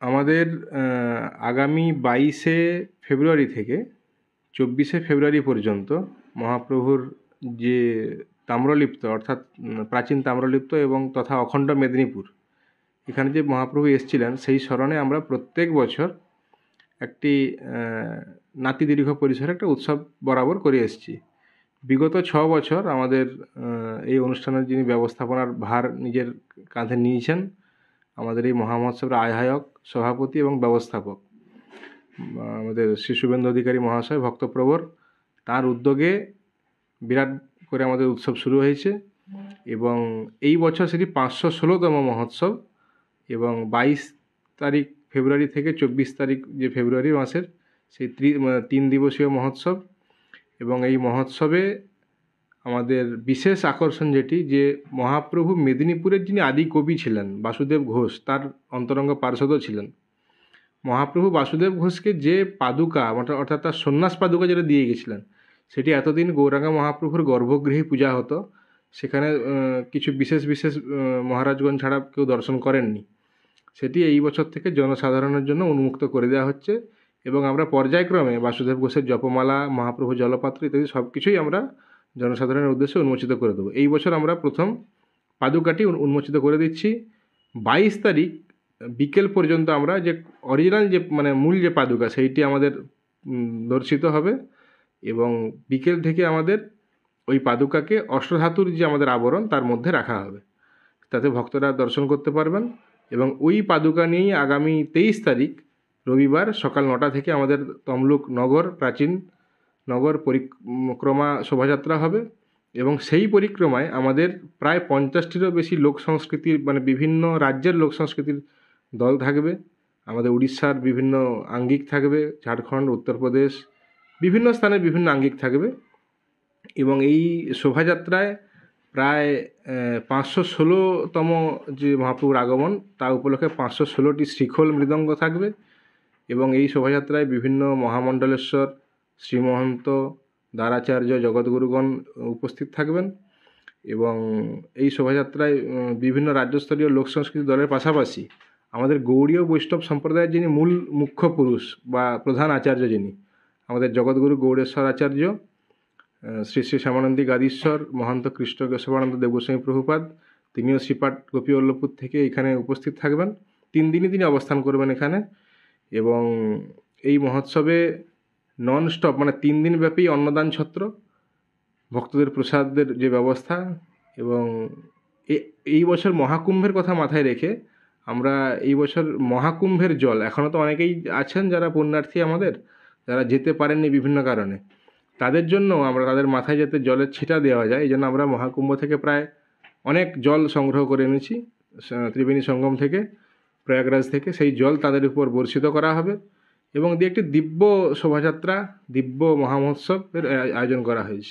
আমাদের আগামী 22শে ফেব্রুয়ারি থেকে 24শে ফেব্রুয়ারি পর্যন্ত মহাপ্রভুর যে তাম্রলিপ্ত অর্থাৎ প্রাচীন তাম্রলিপ্ত এবং তথা অখণ্ড মেদিনীপুর এখানে যে মহাপ্রভু এসেছিলেন সেই স্মরণে আমরা প্রত্যেক বছর একটি নাতিদীর্ঘ পরিসরে একটা উৎসব বরাবর করে এসেছি। বিগত 6 বছর আমাদের এই অনুষ্ঠানের যিনি ব্যবস্থাপনার ভার নিজের কাঁধে নিয়েছেন আমাদের এই মহামহোৎসবের আহ্বায়ক, সভাপতি এবং ব্যবস্থাপক আমাদের শ্রী শুভেন্দু অধিকারী মহাশয় ভক্তপ্রবর, তার উদ্যোগে বিরাট করে আমাদের উৎসব শুরু হয়েছে এবং এই বছর সেটি 516তম মহোৎসব এবং 22 তারিখ ফেব্রুয়ারি থেকে 24 তারিখ যে ফেব্রুয়ারি মাসের সেই 3 দিবসীয় মহোৎসব। এবং এই মহোৎসবে আমাদের বিশেষ আকর্ষণ যেটি যে মহাপ্রভু মেদিনীপুরের যিনি আদি কবি ছিলেন বাসুদেব ঘোষ তার অন্তরঙ্গ পার্ষদও ছিলেন। মহাপ্রভু বাসুদেব ঘোষকে যে পাদুকা অর্থাৎ তার সন্ন্যাস পাদুকা যেটা দিয়ে গেছিলেন সেটি এতদিন গৌরাঙ্গ মহাপ্রভুর গর্ভগৃহে পূজা হতো, সেখানে কিছু বিশেষ বিশেষ মহারাজগণ ছাড়া কেউ দর্শন করেননি। সেটি এই বছর থেকে জনসাধারণের জন্য উন্মুক্ত করে দেওয়া হচ্ছে এবং আমরা পর্যায়ক্রমে বাসুদেব ঘোষের জপমালা, মহাপ্রভু জলপাত্র ইত্যাদি সব কিছুই আমরা জনসাধারণের উদ্দেশ্যে উন্মোচিত করে দেবো। এই বছর আমরা প্রথম পাদুকাটি উন্মোচিত করে দিচ্ছি। 22 তারিখ বিকেল পর্যন্ত আমরা যে অরিজিনাল যে মূল যে পাদুকা সেইটি আমাদের দর্শিত হবে এবং বিকেল থেকে আমাদের ওই পাদুকাকে অষ্টধাতুর যে আমাদের আবরণ তার মধ্যে রাখা হবে, তাতে ভক্তরা দর্শন করতে পারবেন। এবং ওই পাদুকা নিয়েই আগামী 23 তারিখ রবিবার সকাল 9টা থেকে আমাদের তমলুক নগর প্রাচীন নগর পরিক্রমা শোভাযাত্রা হবে এবং সেই পরিক্রমায় আমাদের প্রায় 50টিরও বেশি লোক সংস্কৃতির বিভিন্ন রাজ্যের লোক সংস্কৃতির দল থাকবে। আমাদের উড়িষ্যার বিভিন্ন আঙ্গিক থাকবে, ঝাড়খণ্ড, উত্তরপ্রদেশ, বিভিন্ন স্থানের বিভিন্ন আঙ্গিক থাকবে এবং এই শোভাযাত্রায় প্রায় 516তম যে মহাপ্রভুর আগমন তা উপলক্ষে 516টি শ্রীখোল মৃদঙ্গ থাকবে এবং এই শোভাযাত্রায় বিভিন্ন মহামণ্ডলেশ্বর, শ্রীমহন্ত, দ্বারাচার্য, জগৎগুরুগণ উপস্থিত থাকবেন এবং এই শোভাযাত্রায় বিভিন্ন রাজ্যস্তরীয় লোক সংস্কৃতি দলের পাশাপাশি আমাদের গৌড়ীয় বৈষ্ণব সম্প্রদায়ের যিনি মূল মুখ্য পুরুষ বা প্রধান আচার্য যিনি আমাদের জগৎগুরু গৌড়েশ্বর আচার্য, শ্রী শ্রী শ্যামানন্দী গাদীশ্বর, মহন্ত কৃষ্ণ কেশবানন্দ দেবগোস্বামী প্রভুপাদ, তিনিও শ্রীপাঠ গোপীবল্লভপুর থেকে এখানে উপস্থিত থাকবেন। 3 দিনই তিনি অবস্থান করবেন এখানে এবং এই মহোৎসবে নন স্টপ 3 দিনব্যাপী অন্নদান ছত্র, ভক্তদের প্রসাদের যে ব্যবস্থা এবং এই বছর মহাকুম্ভের কথা মাথায় রেখে আমরা এই বছর মহাকুম্ভের জল, এখনও তো অনেকেই আছেন যারা পুণ্যার্থী আমাদের যারা যেতে পারেননি বিভিন্ন কারণে, তাদের জন্য আমরা তাদের মাথায় যাতে জলের ছিটা দেওয়া যায় এই জন্য আমরা মহাকুম্ভ থেকে প্রায় অনেক জল সংগ্রহ করে এনেছি ত্রিবেণী সঙ্গম থেকে, প্রয়াগরাজ থেকে। সেই জল তাদের উপর বর্ষিত করা হবে এবং দিয়ে একটি দিব্য শোভাযাত্রা, দিব্য মহামহোৎসবের আয়োজন করা হয়েছে।